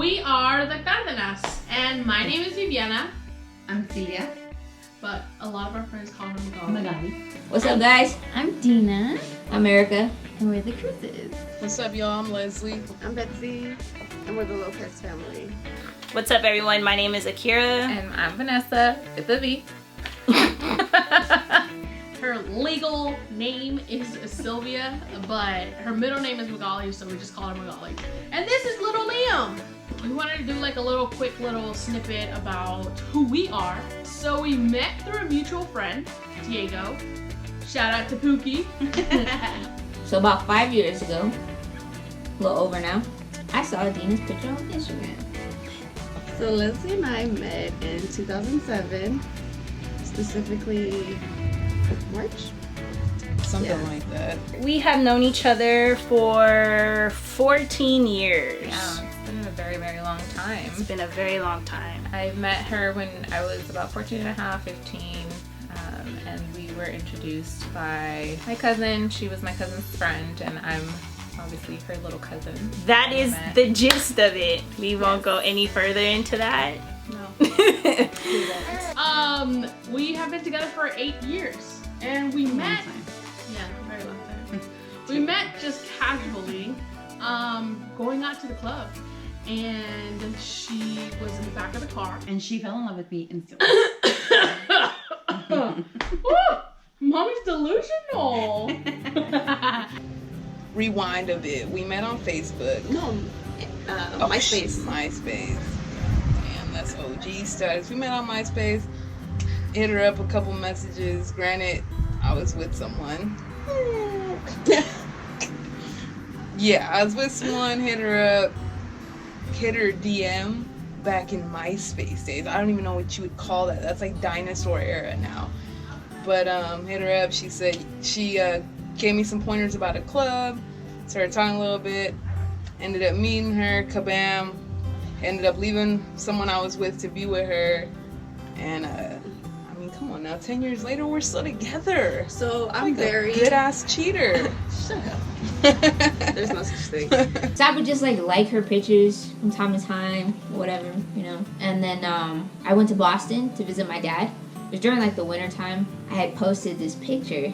We are the Cardenas, and my name is Viviana. I'm Celia. But a lot of our friends call her Magali. What's up, guys? I'm Dina. I'm Erica. And we're the Cruises. What's up, y'all? I'm Leslie. I'm Betsy, and we're the Lopez family. What's up, everyone? My name is Akira. And I'm Vanessa. It's a V. Her legal name is Sylvia, but her middle name is Magali, so we just call her Magali. And this is little Liam. We wanted to do like a little quick little snippet about who we are. So we met through a mutual friend, Diego. Shout out to Pookie. So about 5 years ago, a little over now, I saw Dina's picture on Instagram. So Leslie and I met in 2007, specifically March. Something like that. We have known each other for 14 years. Yeah, it's been a very, very long time. It's been a very long time. I met her when I was about 14 and a half, 15. And we were introduced by my cousin. She was my cousin's friend, and I'm obviously her little cousin. That is the gist of it. We won't go any further into that. No. We have been together for 8 years, and we met. Yeah, very long time. We met just casually, going out to the club, and she was in the back of the car. And she fell in love with me instantly. Mommy's delusional. Rewind a bit. We met on Facebook. No, MySpace. MySpace. Damn, that's OG status. We met on MySpace. Hit her up a couple messages. Granted, I was with someone. Yeah, I was with someone. Hit her up. Hit her DM back in MySpace days. I don't even know what you would call that. That's like dinosaur era now. But hit her up. She said she gave me some pointers about a club. Started talking a little bit. Ended up meeting her. Kabam. Ended up leaving someone I was with to be with her. And I mean, come on now. 10 years later, we're still together. So I'm Like very a good ass cheater. Shut up. There's no such thing. So I would just like her pictures from time to time, whatever, you know. And then I went to Boston to visit my dad. It was during like the winter time. I had posted this picture.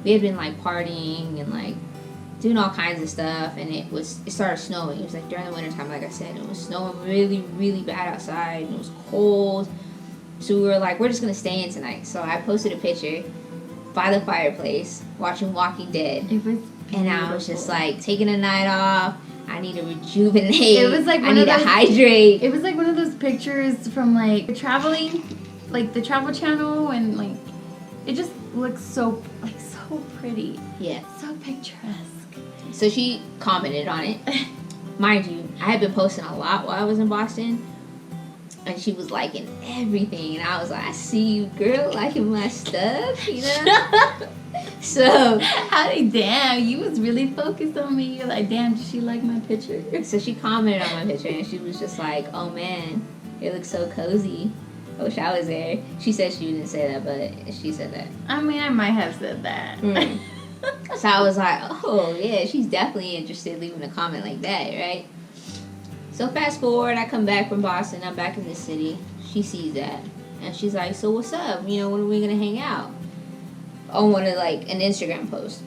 We had been like partying and like doing all kinds of stuff, and it started snowing. It was like during the winter time, like I said, it was snowing really, really bad outside, and it was cold. So we were like, we're just gonna stay in tonight. So I posted a picture by the fireplace watching Walking Dead. It was And I was just like taking a night off. I need to rejuvenate. It was like I need to hydrate. It was like one of those pictures from like traveling, like the Travel Channel, and like it just looks so pretty. Yeah. So picturesque. So she commented on it. Mind you, I had been posting a lot while I was in Boston. And she was liking everything. And I was like, I see you, girl, liking my stuff, you know? So, Damn, you was really focused on me. You're like, damn, did she like my picture? so she commented on my picture, and she was just like, oh man, it looks so cozy. I wish I was there. She said she didn't say that, but she said that. I mean, I might have said that. Mm. So I was like, oh yeah, she's definitely interested leaving a comment like that, right? So fast forward, I come back from Boston. I'm back in the city. She sees that, and she's like, so what's up? You know, when are we gonna hang out? On one of like an Instagram post.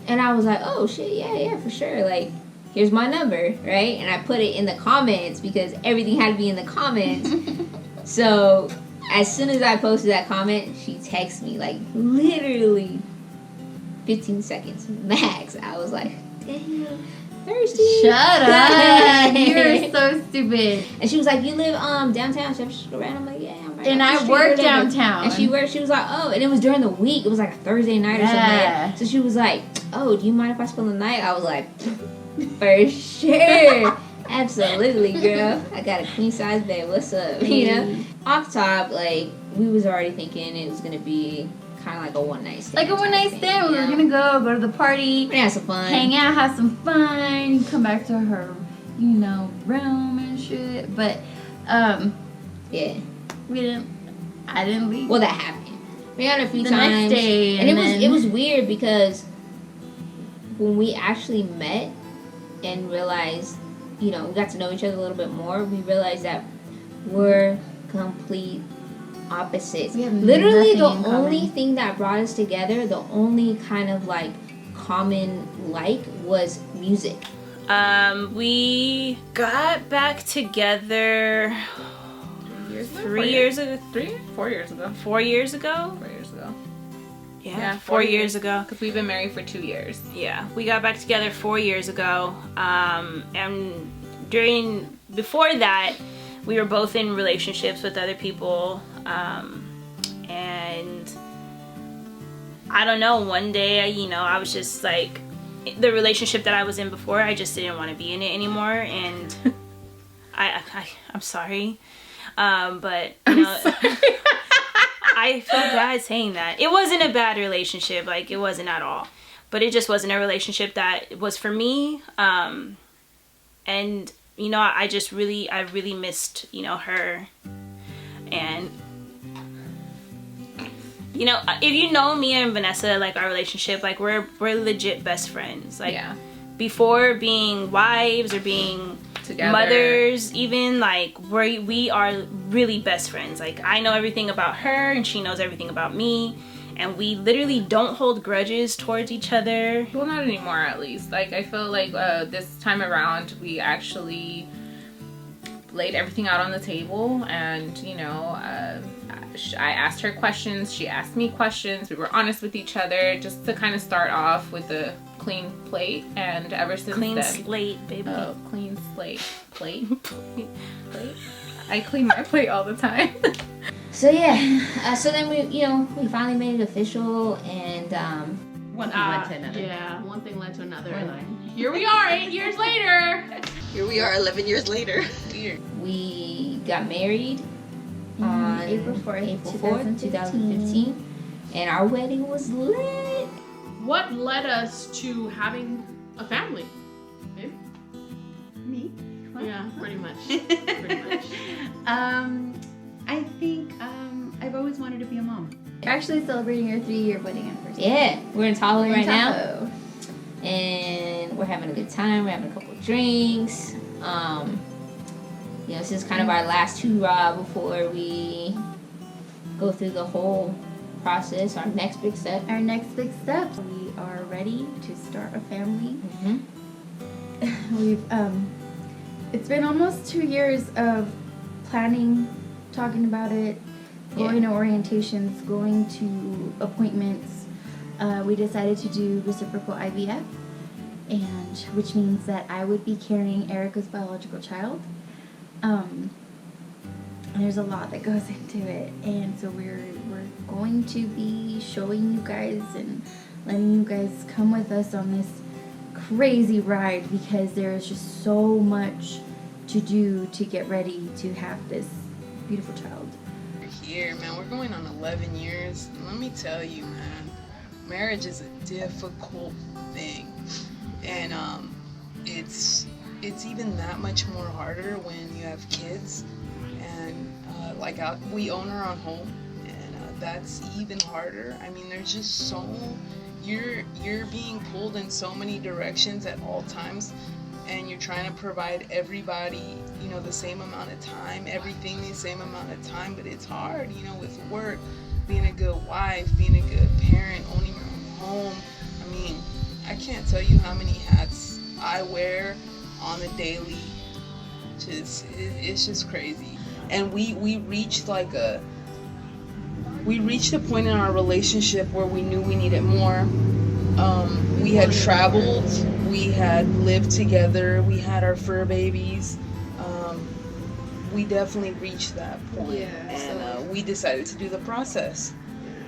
And I was like, oh shit, yeah, for sure. Like, here's my number, right? And I put it in the comments because everything had to be in the comments. So as soon as I posted that comment, she texted me like literally 15 seconds max. I was like, damn, thirsty. Shut up. You're so stupid. And she was like, you live downtown? Should I just go around? I'm like, yeah, I'm right. And up the I street or work whatever. downtown. And she worked. She was like, oh, and it was during the week. It was like a Thursday night or Yeah. something. So she was like, oh, do you mind if I spend the night? I was like, for sure. Absolutely, girl. I got a queen size bed. What's up? You know? Off top, like, we was already thinking it was gonna be kind of like a one night stand. Like a one night stand. We were gonna go to the party, We're gonna have some fun. hang out, have some fun, come back to her, you know, room and shit. But Yeah. I didn't leave. Well, that happened. We had a few The times. next day, and and it was weird because when we actually met and realized we got to know each other a little bit more, we realized that we're complete opposites. We have Literally, the nothing in only common. thing that brought us together, the only kind of like common was music. We got back together 4 years ago. 4 years ago. 4 years ago? 4 years ago. Yeah, 4 years ago. Because we've been married for 2 years. Yeah, we got back together 4 years ago. And before that, we were both in relationships with other people. And I don't know, one day, I was just like, the relationship that I was in before, I just didn't want to be in it anymore. And I'm sorry. But, I felt bad saying that. It wasn't a bad relationship, like, it wasn't at all. But it just wasn't a relationship that was for me. And, I really missed, her. And, if you know me and Vanessa, like, our relationship, like, we're legit best friends. Like, before being wives or being together, mothers, even, like, we are really best friends. Like, I know everything about her and she knows everything about me, and we literally don't hold grudges towards each other. Well, not anymore, at least. Like, I feel like this time around we actually laid everything out on the table, and I asked her questions, she asked me questions, we were honest with each other, just to kind of start off with a clean plate. And ever since clean then, slate, baby. Oh, clean slate. Plate? I clean my plate all the time. So yeah, so then we finally made it official, and One thing led to another. Yeah, one thing led to another. Here we are, 8 years later. Here we are 11 years later. we got married on April 4th, 2015, and our wedding was lit. What led us to having a family? Babe? Me? Yeah, pretty much. I think I've always wanted to be a mom. We're actually celebrating our 3-year wedding anniversary. Yeah, we're in Tahoe right now, Tahoe. and we're having a good time. We're having a couple of drinks. This is kind of our last hurrah before we go through the whole process. Our next big step. Our next big step. We are ready to start a family. Mm-hmm. We've it's been almost 2 years of planning, talking about it, going to orientations, going to appointments. We decided to do reciprocal IVF, and which means that I would be carrying Erica's biological child. And there's a lot that goes into it, and so we're going to be showing you guys and letting you guys come with us on this crazy ride, because there's just so much to do to get ready to have this beautiful child. We're here, man. We're going on 11 years. And let me tell you, man, marriage is a difficult thing, and it's even that much more harder when you have kids. And we own our own home, and that's even harder. I mean, there's just you're being pulled in so many directions at all times, and you're trying to provide everybody, the same amount of time, everything the same amount of time, but it's hard, with work, being a good wife, being a good parent, owning your own home. I mean, I can't tell you how many hats I wear on the daily. It's just crazy. And we reached a point in our relationship where we knew we needed more. We had traveled, we had lived together, we had our fur babies. We definitely reached that point, and we decided to do the process.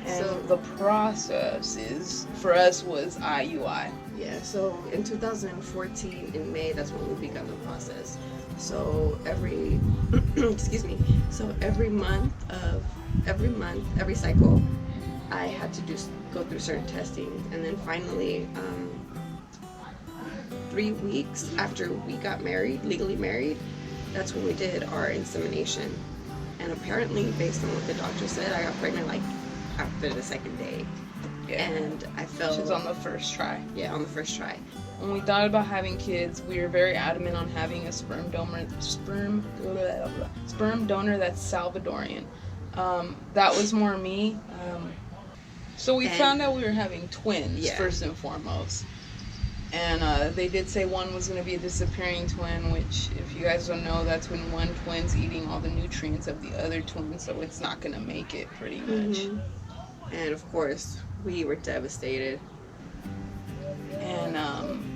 And the process for us was IUI. Yeah, so in 2014, in May, that's when we began the process. So every every cycle, I had to go through certain testing, and then finally, 3 weeks after we got married, legally married, that's when we did our insemination. And apparently, based on what the doctor said, I got pregnant like after the second day. And I felt... Which is on the first try. Yeah, on the first try. When we thought about having kids, we were very adamant on having a sperm donor that's Salvadorian. That was more me. So we found out we were having twins, first and foremost. And they did say one was going to be a disappearing twin, which, if you guys don't know, that's when one twin's eating all the nutrients of the other twin, so it's not going to make it, pretty much. And, of course, we were devastated. And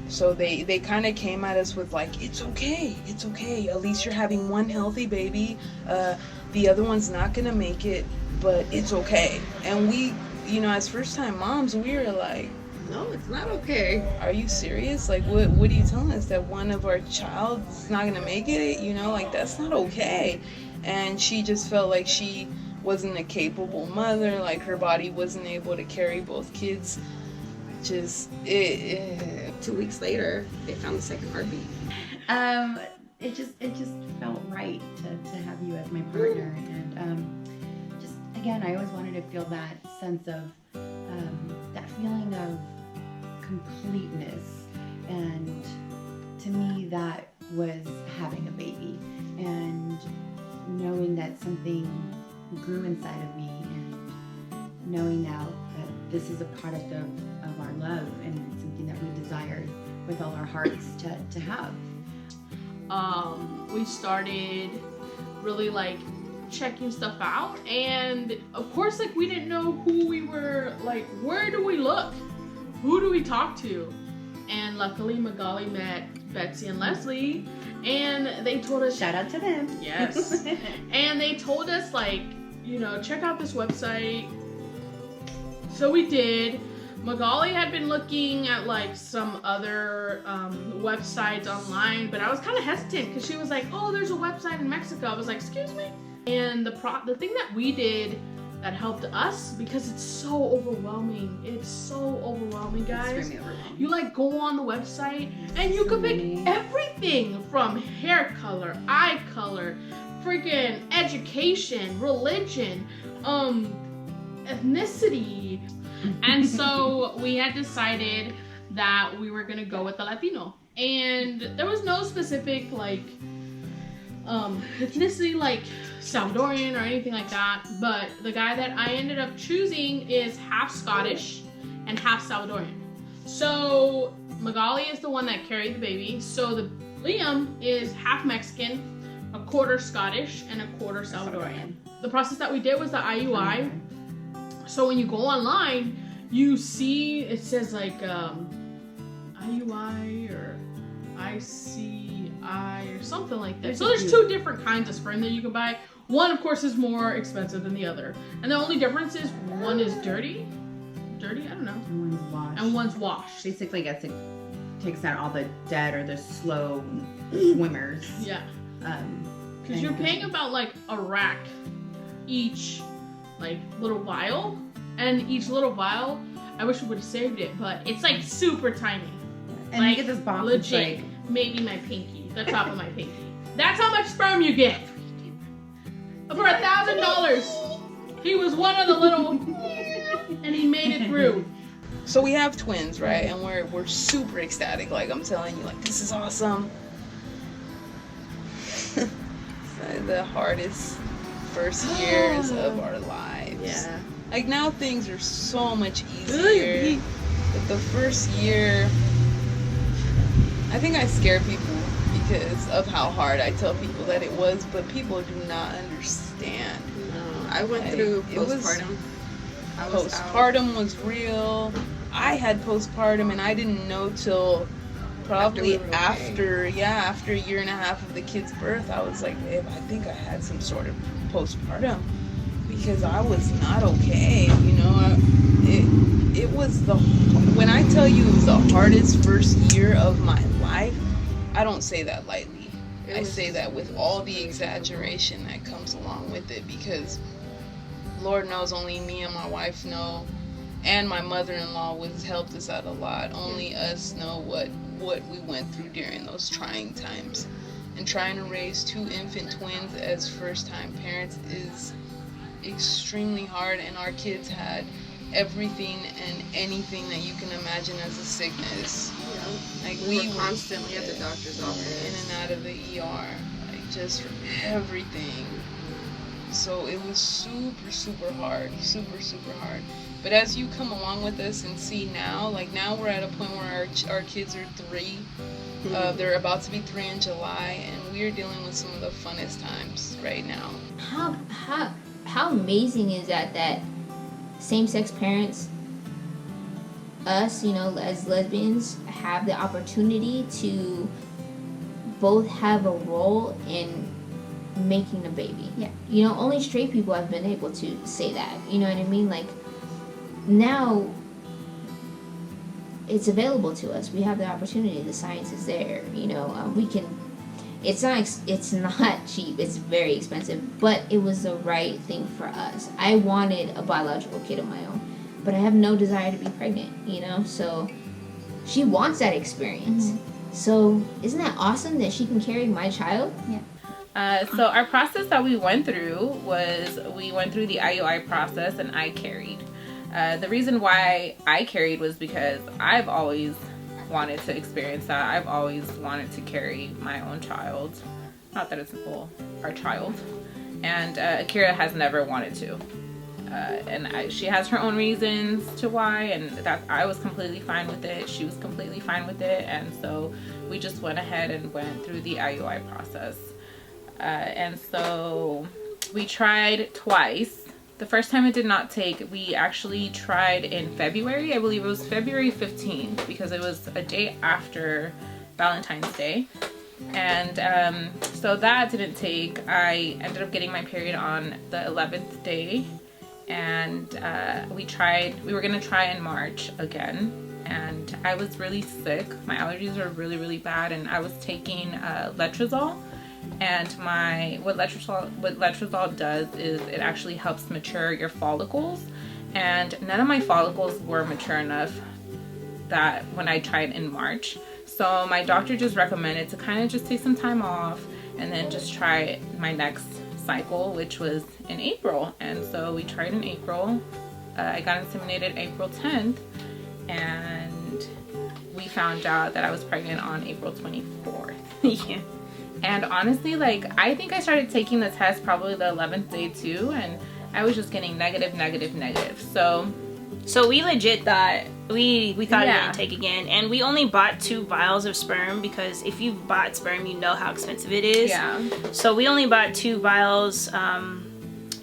so they kind of came at us with like, it's okay, at least you're having one healthy baby, the other one's not gonna make it, but it's okay. And we, you know, as first time moms, we were like, no, it's not okay. Are you serious? Like, what are you telling us, that one of our child's not gonna make it? You know, like, that's not okay. And she just felt like she wasn't a capable mother, like her body wasn't able to carry both kids. Just 2 weeks later, they found the second heartbeat. It just felt right to have you as my partner, and just again, I always wanted to feel that sense of that feeling of completeness, and to me that was having a baby and knowing that something grew inside of me, and knowing now that this is a product of our love and something that we desired with all our hearts to have. We started really like checking stuff out, and of course, like, we didn't know who we were, like, where do we look? Who do we talk to? And luckily Magali met Betsy and Leslie, and they told us, Shout out to them. Yes. And they told us, like, you know, check out this website. So we did. Magali had been looking at like some other websites online, but I was kind of hesitant because she was like, oh, there's a website in Mexico. I was like, excuse me? And the thing that we did that helped us, because it's so overwhelming. It's so overwhelming, guys. You like go on the website and you can pick everything from hair color, eye color, freaking education, religion, ethnicity. And so we had decided that we were gonna go with the Latino. And there was no specific like ethnicity, like Salvadorian or anything like that, but the guy that I ended up choosing is half Scottish and half Salvadorian. So Magali is the one that carried the baby, so Liam is half Mexican, a quarter Scottish, and a quarter Salvadorian. The process that we did was the IUI. So when you go online, you see it says like IUI or ICI or something like that. So there's two different kinds of sperm that you can buy. One, of course, is more expensive than the other. And the only difference is one is dirty, I don't know. And one's washed. And one's washed. Basically, I guess it takes out all the dead or the slow swimmers. Yeah. Because you're paying about like a rack each like little vial. And each little vial, I wish we would have saved it, but it's like super tiny. And like, you get this box, legit, like maybe my pinky, the top of my pinky. That's how much sperm you get. For $1,000. He was one of the little, and he made it through. So we have twins, right? And we're super ecstatic. Like, I'm telling you, like, this is awesome. The hardest first years of our lives. Yeah. Like, now things are so much easier. But the first year, I think I scare people because of how hard I tell people that it was, but people do not understand. No, I went through postpartum. Postpartum was real. I had postpartum and I didn't know till probably after a year and a half of the kid's birth. I was like, babe, I think I had some sort of postpartum because I was not okay. You know, it was when I tell you it was the hardest first year of my life, I don't say that lightly. I say that with all the exaggeration that comes along with it, because Lord knows only me and my wife know, and my mother-in-law helped us out a lot. Only us know what we went through during those trying times. And trying to raise two infant twins as first-time parents is extremely hard, and our kids had everything and anything that you can imagine as a sickness. Yeah. Like we were constantly at the doctor's office. In and out of the ER. Like just from everything. So it was super hard. Super hard. But as you come along with us and see now, like now we're at a point where our kids are 3. They're about to be 3 in July, and we are dealing with some of the funnest times right now. How amazing is that same-sex parents, us, you know, as lesbians, have the opportunity to both have a role in making a baby. Yeah. You know, only straight people have been able to say that. You know what I mean? Like, now it's available to us. We have the opportunity. The science is there. You know, we can. It's not cheap. It's very expensive, but it was the right thing for us. I wanted a biological kid of my own, but I have no desire to be pregnant. You know, so she wants that experience. Mm-hmm. So isn't that awesome that she can carry my child? Yeah. So our process that we went through was we went through the IUI process, and I carried. The reason why I carried was because I've always wanted to experience that. I've always wanted to carry my own child. Not that it's, well, our child. And Akira has never wanted to. And she has her own reasons to why, and that I was completely fine with it. She was completely fine with it. And so we just went ahead and went through the IUI process. And so we tried twice. The first time it did not take. We actually tried in February. I believe it was February 15th, because it was a day after Valentine's Day. And so that didn't take. I ended up getting my period on the 11th day. And we were going to try in March again. And I was really sick. My allergies were really bad. And I was taking letrozole. And what letrozole does is it actually helps mature your follicles, and none of my follicles were mature enough that when I tried in March. So my doctor just recommended to kind of just take some time off and then just try my next cycle, which was in April. And so we tried in April. I got inseminated April 10th, and we found out that I was pregnant on April 24th. Yeah. And honestly, like, I think I started taking the test probably the 11th day too, and I was just getting negative. So we legit thought, we thought it didn't take again. And we only bought 2 vials of sperm, because if you bought sperm, you know how expensive it is. Yeah. So we only bought 2 vials,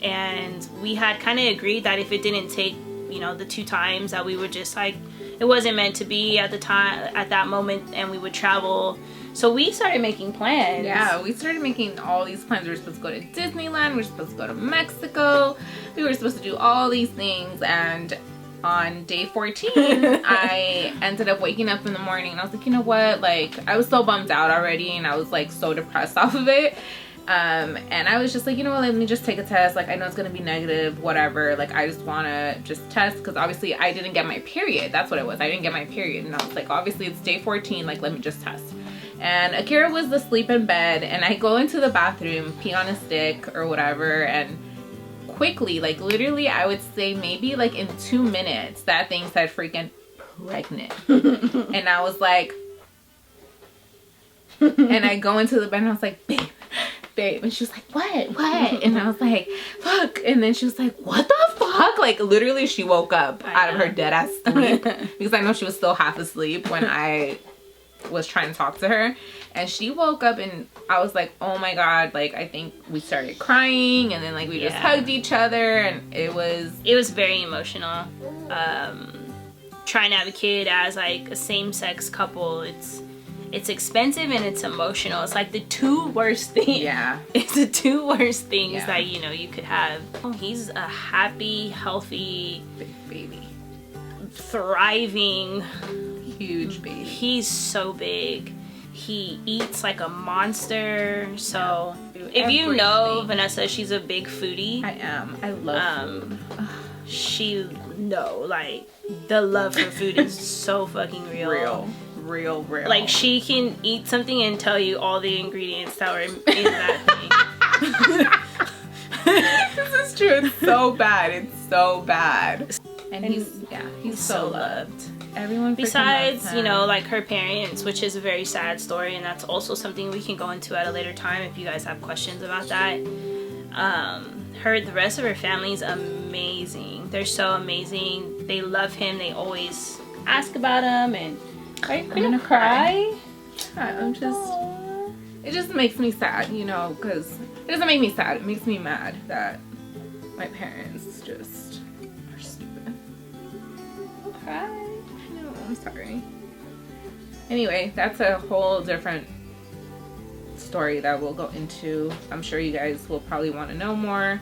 and we had kind of agreed that if it didn't take, you know, the 2 times, that we would just, like, it wasn't meant to be at the time, at that moment, and we would travel. So we started making plans. Yeah, we started making all these plans. We were supposed to go to Disneyland. We were supposed to go to Mexico. We were supposed to do all these things. And on day 14, I ended up waking up in the morning. And I was like, you know what? Like, I was so bummed out already. And I was, like, so depressed off of it. And I was just like, you know what? Let me just take a test. Like, I know it's going to be negative, whatever. Like, I just want to just test. Because obviously, I didn't get my period. That's what it was. I didn't get my period. And I was like, obviously, it's day 14. Like, let me just test. And Akira was asleep in bed, and I go into the bathroom, pee on a stick or whatever, and quickly, like literally, I would say maybe like in 2 minutes, that thing said freaking pregnant. And I was like, and I go into the bed and I was like, babe. And she was like, what? And I was like, fuck. And then she was like, what the fuck? Like out she woke up out of her dead ass sleep, because I know she was still half asleep when I was trying to talk to her. And she woke up, and I was like, oh my god, like I think we started crying, and then like we just hugged each other, and it was very emotional. Trying to have a kid as like a same-sex couple, it's expensive and it's emotional. It's like the 2 worst things. Yeah. It's the 2 worst things that, you know, you could have. Oh, he's a happy, healthy baby. Thriving. Huge baby. He's so big. He eats like a monster. So if you know Vanessa, she's a big foodie. I am. I love food. She like the love for food is so fucking real. Real. Like she can eat something and tell you all the ingredients that were in that thing. This is true. It's so bad. It's so bad. And he's so loved. Everyone besides, loves him. you know, like her parents, which is a very sad story, and that's also something we can go into at a later time if you guys have questions about that. The rest of her family is amazing. They're so amazing. They love him. They always ask about him. And I'm gonna cry. It just makes me sad, you know, because it doesn't make me sad. It makes me mad that my parents just are stupid. I'll cry. No, I'm sorry. Anyway, that's a whole different story that we'll go into. I'm sure you guys will probably want to know more.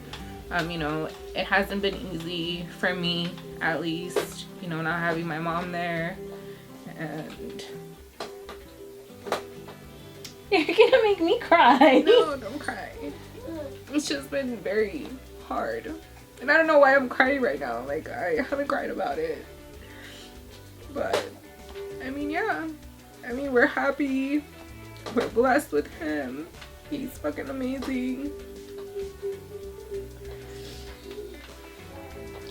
You know, it hasn't been easy for me, at least, you know, not having my mom there. And you're gonna make me cry. no, don't cry. It's just been very hard. And I don't know why I'm crying right now. Like, I haven't cried about it. But, I mean, yeah. I mean, we're happy. We're blessed with him. He's fucking amazing.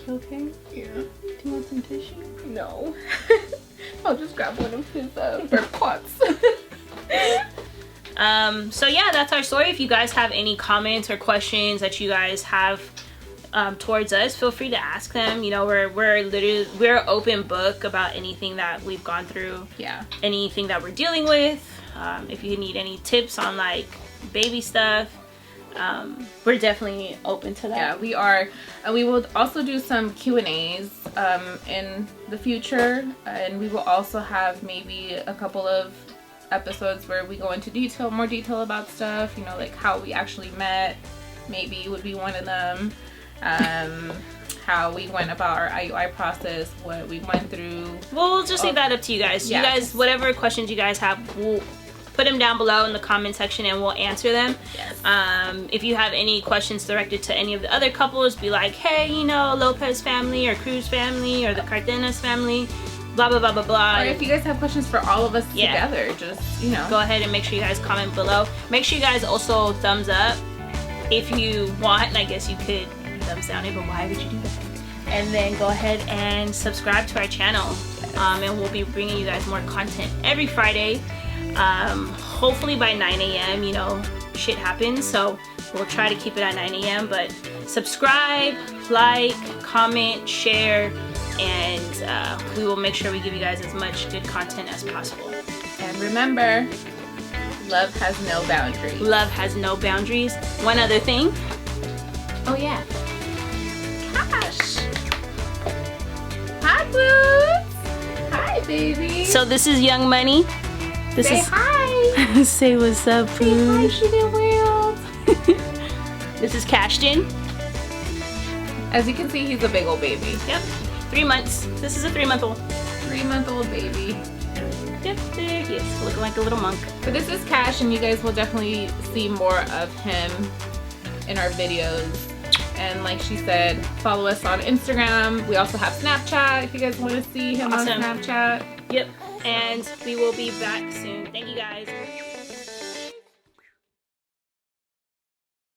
You okay? Yeah. Do you want some tissue? No. I'll just grab one of his bird pots. So yeah, that's our story. If you guys have any comments or questions that you guys have towards us, feel free to ask them. You know, we're open book about anything that we've gone through. Yeah. Anything that we're dealing with. If you need any tips on like baby stuff, we're definitely open to that. Yeah, we are. And we will also do some Q&As in the future. And we will also have maybe a couple of episodes where we go into more detail about stuff, you know, like how we actually met, maybe would be one of them. How we went about our IUI process, what we went through. We'll just leave that up to you guys. Yes. You guys, whatever questions you guys have, we'll put them down below in the comment section and we'll answer them. Yes. If you have any questions directed to any of the other couples, be like, hey, you know, Lopez family or Cruz family or the Cardenas family, blah, blah, blah, blah, blah. Or if you guys have questions for all of us together, just, you know. Go ahead and make sure you guys comment below. Make sure you guys also thumbs up if you want. I guess you could thumbs down it, but why would you do that? And then go ahead and subscribe to our channel. And we'll be bringing you guys more content every Friday. Hopefully by 9 a.m. You know, shit happens, so we'll try to keep it at 9 a.m. But subscribe, like, comment, share, and we will make sure we give you guys as much good content as possible. And remember, love has no boundaries. Love has no boundaries. One other thing. Oh yeah. Cash. Hi, Boots. Hi, baby. So this is Young Money. Say hi. Say what's up, Boo. Say hi to the world. This is Cashton. As you can see, he's a big old baby. Yep. 3 months. This is a 3-month-old. 3-month-old baby. Yep. Yes. Looking like a little monk. So this is Cash, and you guys will definitely see more of him in our videos. And like she said, follow us on Instagram. We also have Snapchat if you guys want to see him on Snapchat. Yep. And we will be back soon. Thank you guys.